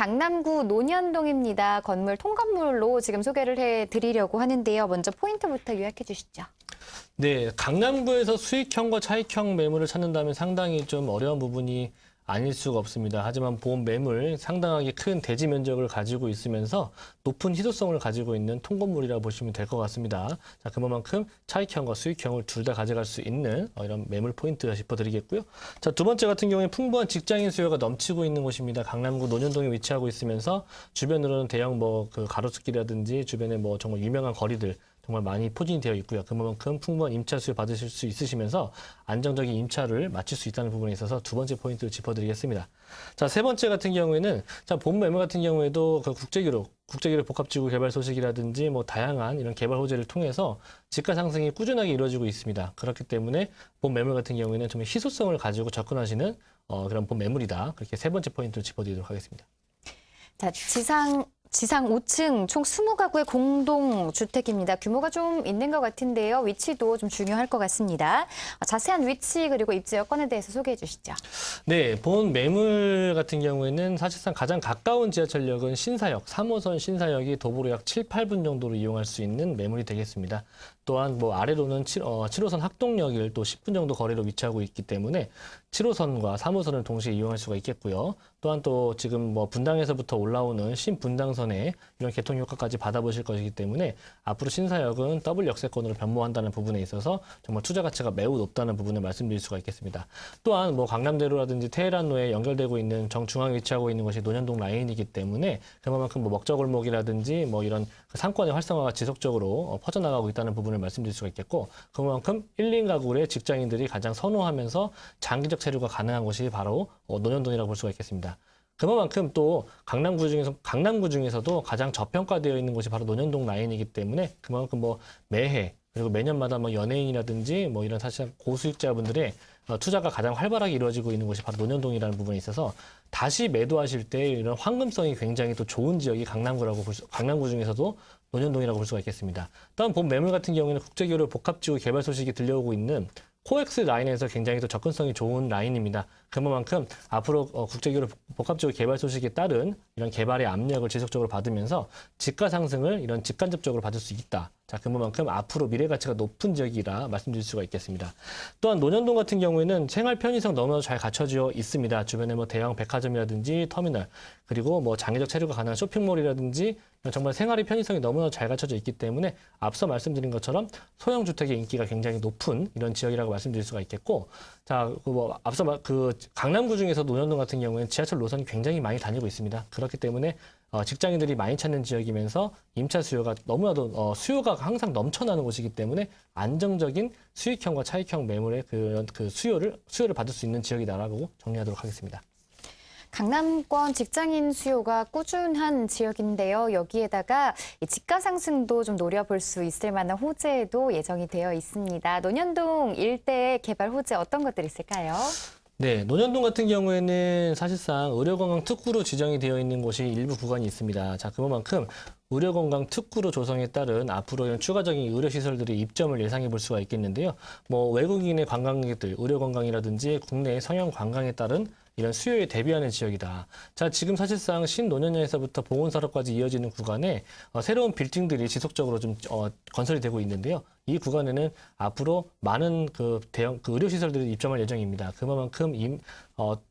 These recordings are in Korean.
강남구 논현동입니다. 건물 통건물로 지금 소개를 해드리려고 하는데요. 먼저 포인트부터 요약해 주시죠. 네, 강남구에서 수익형과 차익형 매물을 찾는다면 상당히 좀 어려운 부분이 아닐 수가 없습니다. 하지만 본 매물 상당하게 큰 대지 면적을 가지고 있으면서 높은 희소성을 가지고 있는 통건물이라고 보시면 될 것 같습니다. 자, 그만큼 차익형과 수익형을 둘 다 가져갈 수 있는 이런 매물 포인트 짚어드리겠고요. 자, 두 번째 같은 경우에 풍부한 직장인 수요가 넘치고 있는 곳입니다. 강남구 논현동에 위치하고 있으면서 주변으로는 대형 그 가로수길이라든지 주변에 정말 유명한 거리들 정말 많이 포진이 되어 있고요. 그만큼 풍부한 임차 수요 받으실 수 있으시면서 안정적인 임차를 마칠 수 있다는 부분에 있어서 두 번째 포인트를 짚어드리겠습니다. 자, 세 번째 같은 경우에는 본 매물 같은 경우에도 그 국제기록 복합지구 개발 소식이라든지 다양한 이런 개발 호재를 통해서 지가 상승이 꾸준하게 이루어지고 있습니다. 그렇기 때문에 본 매물 같은 경우에는 좀 희소성을 가지고 접근하시는 그런 본 매물이다. 그렇게 세 번째 포인트를 짚어드리도록 하겠습니다. 자, 지상 5층 총 20가구의 공동주택입니다. 규모가 좀 있는 것 같은데요. 위치도 좀 중요할 것 같습니다. 자세한 위치 그리고 입지 여건에 대해서 소개해 주시죠. 네, 본 매물 같은 경우에는 사실상 가장 가까운 지하철역은 신사역, 3호선 신사역이 도보로 약 7, 8분 정도로 이용할 수 있는 매물이 되겠습니다. 또한 아래로는 7호선 학동역을 또 10분 정도 거리로 위치하고 있기 때문에 7호선과 3호선을 동시에 이용할 수가 있겠고요. 또한 또 지금 분당에서부터 올라오는 신분당선의 이런 개통 효과까지 받아보실 것이기 때문에 앞으로 신사역은 더블 역세권으로 변모한다는 부분에 있어서 정말 투자 가치가 매우 높다는 부분을 말씀드릴 수가 있겠습니다. 또한 강남대로라든지 테헤란로에 연결되고 있는 정중앙에 위치하고 있는 것이 논현동 라인이기 때문에 그만큼 먹자골목이라든지 이런 상권의 활성화가 지속적으로 퍼져나가고 있다는 부분을 말씀드릴 수가 있겠고, 그만큼 1, 2가구의 직장인들이 가장 선호하면서 장기적 체류가 가능한 곳이 바로 논현동이라고 볼 수가 있겠습니다. 그만큼 또 강남구 중에서도 가장 저평가되어 있는 곳이 바로 논현동 라인이기 때문에 그만큼 매해 그리고 매년마다 연예인이라든지 이런 사실 고수익자분들의 투자가 가장 활발하게 이루어지고 있는 곳이 바로 논현동이라는 부분에 있어서 다시 매도하실 때 이런 황금성이 굉장히 또 좋은 지역이 강남구 중에서도 논현동이라고 볼 수가 있겠습니다. 또한 본 매물 같은 경우에는 국제교류 복합지구 개발 소식이 들려오고 있는 코엑스 라인에서 굉장히 또 접근성이 좋은 라인입니다. 그만큼 앞으로 국제교류 복합지구 개발 소식에 따른 이런 개발의 압력을 지속적으로 받으면서 집가 상승을 이런 직간접적으로 받을 수 있다. 자, 그만큼 앞으로 미래 가치가 높은 지역이라 말씀드릴 수가 있겠습니다. 또한 논현동 같은 경우에는 생활 편의성 너무나도 잘 갖춰져 있습니다. 주변에 대형 백화점이라든지 터미널, 그리고 장기적 체류가 가능한 쇼핑몰이라든지 정말 생활의 편의성이 너무나도 잘 갖춰져 있기 때문에 앞서 말씀드린 것처럼 소형 주택의 인기가 굉장히 높은 이런 지역이라고 말씀드릴 수가 있겠고, 자, 앞서 강남구 중에서 논현동 같은 경우에는 지하철 노선이 굉장히 많이 다니고 있습니다. 그렇기 때문에 직장인들이 많이 찾는 지역이면서 임차 수요가 너무나도 수요가 항상 넘쳐나는 곳이기 때문에 안정적인 수익형과 차익형 매물의 그 수요를 받을 수 있는 지역이다라고 정리하도록 하겠습니다. 강남권 직장인 수요가 꾸준한 지역인데요. 여기에다가 집가 상승도 좀 노려볼 수 있을 만한 호재도 예정이 되어 있습니다. 논현동 일대의 개발 호재 어떤 것들이 있을까요? 네, 논현동 같은 경우에는 사실상 의료건강 특구로 지정이 되어 있는 곳이 일부 구간이 있습니다. 자, 그만큼 의료건강 특구로 조성에 따른 앞으로 이런 추가적인 의료시설들의 입점을 예상해 볼 수가 있겠는데요. 외국인의 관광객들, 의료건강이라든지 국내 성형 관광에 따른 이런 수요에 대비하는 지역이다. 자, 지금 사실상 신논현역에서부터 봉온사로까지 이어지는 구간에 새로운 빌딩들이 지속적으로 좀 건설이 되고 있는데요. 이 구간에는 앞으로 많은 대형 의료시설들이 입점할 예정입니다. 그만큼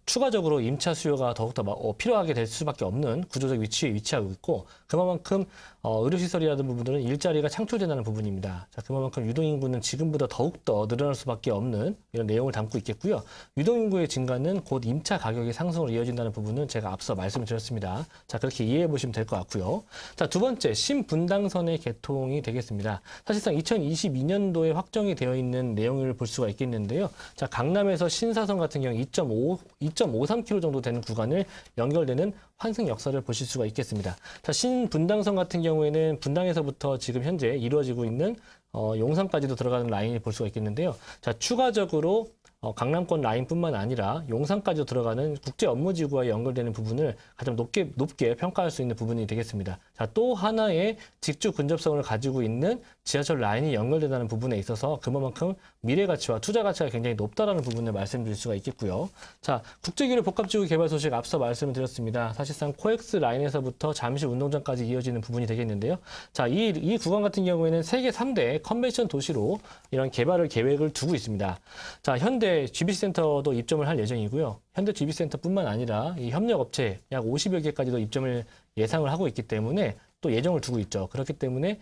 추가적으로 임차 수요가 더욱더 필요하게 될 수밖에 없는 구조적 위치에 위치하고 있고, 그만큼 의료시설이라든 부분들은 일자리가 창출된다는 부분입니다. 자, 그만큼 유동인구는 지금보다 더욱더 늘어날 수밖에 없는 이런 내용을 담고 있겠고요. 유동인구의 증가는 곧 임차 가격의 상승으로 이어진다는 부분은 제가 앞서 말씀을 드렸습니다. 자, 그렇게 이해해 보시면 될 것 같고요. 자, 두 번째, 신분당선의 개통이 되겠습니다. 사실상 2022년도에 확정이 되어 있는 내용을 볼 수가 있겠는데요. 자, 강남에서 신사선 같은 경우 2.53km 정도 되는 구간을 연결되는 환승 역사를 보실 수가 있겠습니다. 자, 신분당선 같은 경우에는 분당에서부터 지금 현재 이루어지고 있는 용산까지도 들어가는 라인을 볼 수가 있겠는데요. 자, 추가적으로 강남권 라인뿐만 아니라 용산까지 들어가는 국제 업무지구와 연결되는 부분을 가장 높게 평가할 수 있는 부분이 되겠습니다. 자, 또 하나의 직주 근접성을 가지고 있는 지하철 라인이 연결된다는 부분에 있어서 그만큼 미래 가치와 투자 가치가 굉장히 높다라는 부분을 말씀드릴 수가 있겠고요. 자, 국제규모 복합지구 개발 소식 앞서 말씀을 드렸습니다. 사실상 코엑스 라인에서부터 잠실 운동장까지 이어지는 부분이 되겠는데요. 자, 이 구간 같은 경우에는 세계 3대 컨벤션 도시로 이런 개발을 계획을 두고 있습니다. 자, 현대 GBC센터도 입점을 할 예정이고요. 현대 GBC센터뿐만 아니라 이 협력업체 약 50여 개까지도 입점을 예상을 하고 있기 때문에 또 예정을 두고 있죠. 그렇기 때문에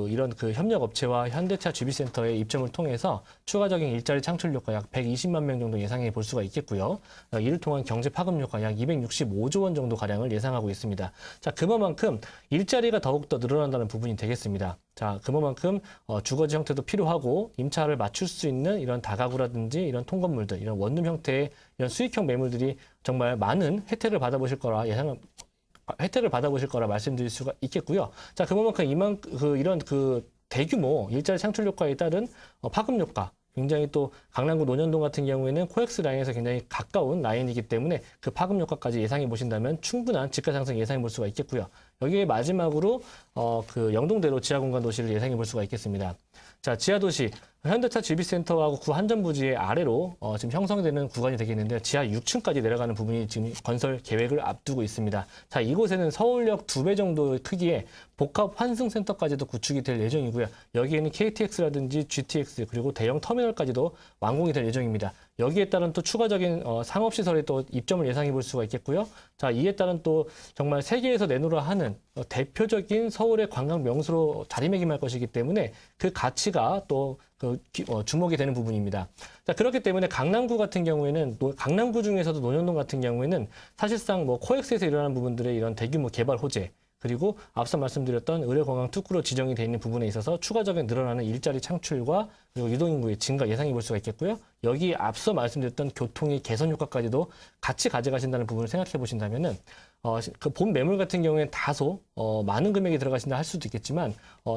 이런 협력업체와 현대차 GBC센터의 입점을 통해서 추가적인 일자리 창출 효과 약 120만 명 정도 예상해 볼 수가 있겠고요. 이를 통한 경제 파급 효과 약 265조 원 정도 가량을 예상하고 있습니다. 자, 그만큼 일자리가 더욱더 늘어난다는 부분이 되겠습니다. 자, 그만큼 주거지 형태도 필요하고 임차를 맞출 수 있는 이런 다가구라든지 이런 통건물들, 이런 원룸 형태의 이런 수익형 매물들이 정말 많은 혜택을 받아보실 거라 말씀드릴 수가 있겠고요. 자, 그만큼 이런 대규모 일자리 창출 효과에 따른 파급 효과, 굉장히 또 강남구 논현동 같은 경우에는 코엑스 라인에서 굉장히 가까운 라인이기 때문에 그 파급 효과까지 예상해 보신다면 충분한 지가 상승 예상해 볼 수가 있겠고요. 여기에 마지막으로 영동대로 지하공간 도시를 예상해 볼 수가 있겠습니다. 자, 지하도시 현대차 GB센터하고 구 한전부지의 아래로 지금 형성되는 구간이 되겠는데 지하 6층까지 내려가는 부분이 지금 건설 계획을 앞두고 있습니다. 자, 이곳에는 서울역 2배 정도의 크기의 복합 환승센터까지도 구축이 될 예정이고요. 여기에는 KTX라든지 GTX 그리고 대형 터미널까지도 완공이 될 예정입니다. 여기에 따른 또 추가적인 상업시설이 또 입점을 예상해 볼 수가 있겠고요. 자, 이에 따른 또 정말 세계에서 내놓으라 하는 대표적인 서울의 관광 명소로 자리매김할 것이기 때문에 그 가치가 또 주목이 되는 부분입니다. 자, 그렇기 때문에 강남구 같은 경우에는 강남구 중에서도 논현동 같은 경우에는 사실상 코엑스에서 일어나는 부분들의 이런 대규모 개발 호재 그리고 앞서 말씀드렸던 의료건강 특구로 지정이 되어 있는 부분에 있어서 추가적인 늘어나는 일자리 창출과 그리고 유동인구의 증가 예상해 볼 수가 있겠고요. 여기 앞서 말씀드렸던 교통의 개선 효과까지도 같이 가져가신다는 부분을 생각해 보신다면은 본 매물 같은 경우에는 다소 많은 금액이 들어가신다 할 수도 있겠지만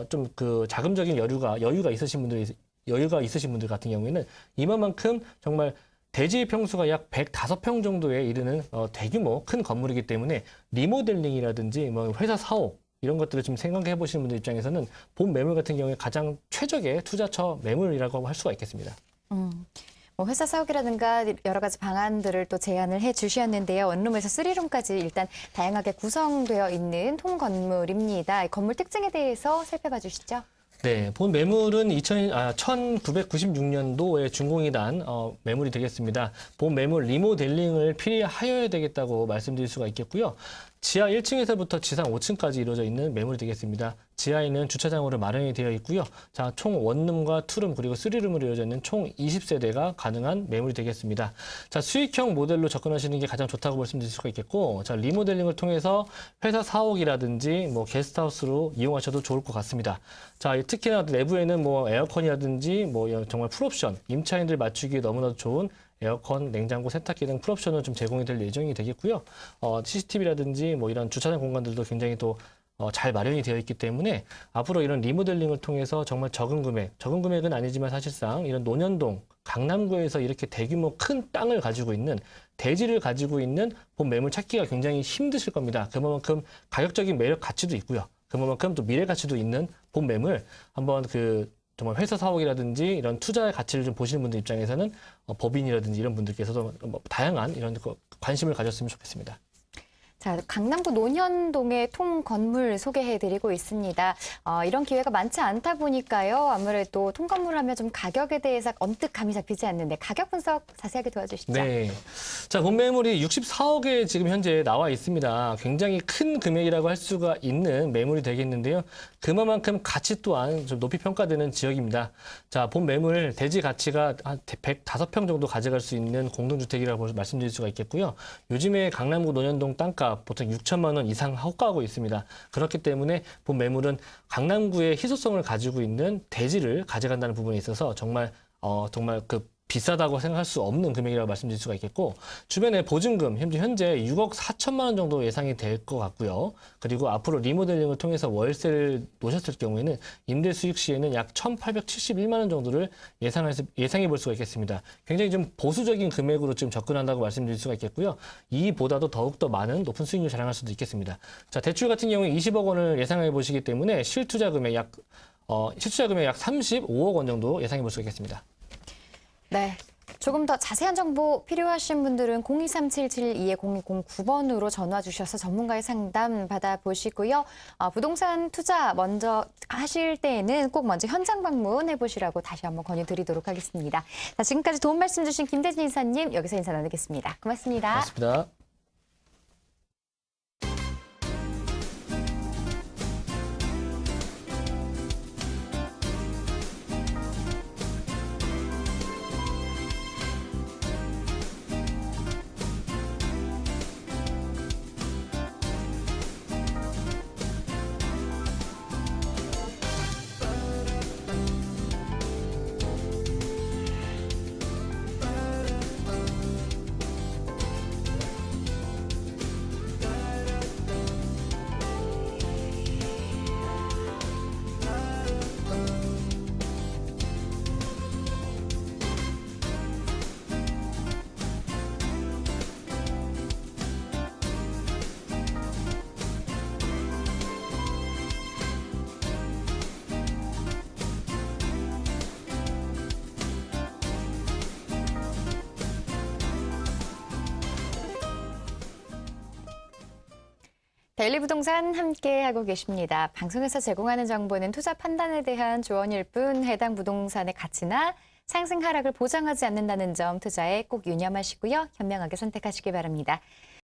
좀 자금적인 여유가 있으신 분들 같은 경우에는 이만큼 정말 대지 평수가 약 105평 정도에 이르는 대규모 큰 건물이기 때문에 리모델링이라든지 회사 사업 이런 것들을 좀 생각해 보시는 분들 입장에서는 본 매물 같은 경우에 가장 최적의 투자처 매물이라고 할 수가 있겠습니다. 회사 사옥이라든가 여러 가지 방안들을 또 제안을 해 주셨는데요. 원룸에서 3룸까지 일단 다양하게 구성되어 있는 통건물입니다. 건물 특징에 대해서 살펴봐 주시죠. 네, 본 매물은 1996년도에 준공이 난 매물이 되겠습니다. 본 매물 리모델링을 필요하여야 되겠다고 말씀드릴 수가 있겠고요. 지하 1층에서부터 지상 5층까지 이루어져 있는 매물이 되겠습니다. 지하에는 주차장으로 마련이 되어 있고요. 자, 총 원룸과 투룸 그리고 3룸으로 이루어져 있는 총 20세대가 가능한 매물이 되겠습니다. 자, 수익형 모델로 접근하시는 게 가장 좋다고 말씀드릴 수가 있겠고, 자, 리모델링을 통해서 회사 사옥이라든지 게스트하우스로 이용하셔도 좋을 것 같습니다. 자, 특히나 내부에는 에어컨이라든지 정말 풀옵션, 임차인들 맞추기에 너무나도 좋은 에어컨, 냉장고, 세탁기 등 풀옵션은 좀 제공이 될 예정이 되겠고요. CCTV라든지 이런 주차장 공간들도 굉장히 또 잘 마련이 되어 있기 때문에 앞으로 이런 리모델링을 통해서 정말 적은 금액은 아니지만 사실상 이런 논현동, 강남구에서 이렇게 대규모 큰 땅을 가지고 있는 대지를 가지고 있는 본 매물 찾기가 굉장히 힘드실 겁니다. 그만큼 가격적인 매력 가치도 있고요. 그만큼 또 미래 가치도 있는 본 매물 한번 정말 회사 사옥이라든지 이런 투자의 가치를 좀 보시는 분들 입장에서는 법인이라든지 이런 분들께서도 다양한 이런 관심을 가졌으면 좋겠습니다. 자, 강남구 논현동의 통건물 소개해드리고 있습니다. 이런 기회가 많지 않다 보니까요. 아무래도 통건물 하면 좀 가격에 대해서 언뜻 감이 잡히지 않는데 가격 분석 자세하게 도와주시죠. 네. 자, 본 매물이 64억에 지금 현재 나와 있습니다. 굉장히 큰 금액이라고 할 수가 있는 매물이 되겠는데요. 그만큼 가치 또한 좀 높이 평가되는 지역입니다. 자, 본 매물 대지 가치가 한 105평 정도 가져갈 수 있는 공동주택이라고 말씀드릴 수가 있겠고요. 요즘에 강남구 논현동 땅값 보통 6천만 원 이상 호가하고 있습니다. 그렇기 때문에 본 매물은 강남구의 희소성을 가지고 있는 대지를 가져간다는 부분에 있어서 정말 비싸다고 생각할 수 없는 금액이라고 말씀드릴 수가 있겠고, 주변에 보증금 현재 6억 4천만 원 정도 예상이 될 것 같고요. 그리고 앞으로 리모델링을 통해서 월세를 놓으셨을 경우에는 임대 수익 시에는 약 1,871만 원 정도를 예상해 볼 수가 있겠습니다. 굉장히 좀 보수적인 금액으로 좀 접근한다고 말씀드릴 수가 있겠고요. 이보다도 더욱더 많은 높은 수익률을 자랑할 수도 있겠습니다. 자, 대출 같은 경우에 20억 원을 예상해 보시기 때문에 실투자 금액 약 35억 원 정도 예상해 볼 수가 있겠습니다. 네. 조금 더 자세한 정보 필요하신 분들은 023-772-0209번으로 전화 주셔서 전문가의 상담 받아보시고요. 부동산 투자 먼저 하실 때에는 꼭 먼저 현장 방문해 보시라고 다시 한번 권유드리도록 하겠습니다. 자, 지금까지 도움 말씀 주신 김대진 이사님 여기서 인사 나누겠습니다. 고맙습니다. 고맙습니다. 데일리 부동산 함께 하고 계십니다. 방송에서 제공하는 정보는 투자 판단에 대한 조언일 뿐 해당 부동산의 가치나 상승 하락을 보장하지 않는다는 점 투자에 꼭 유념하시고요. 현명하게 선택하시기 바랍니다.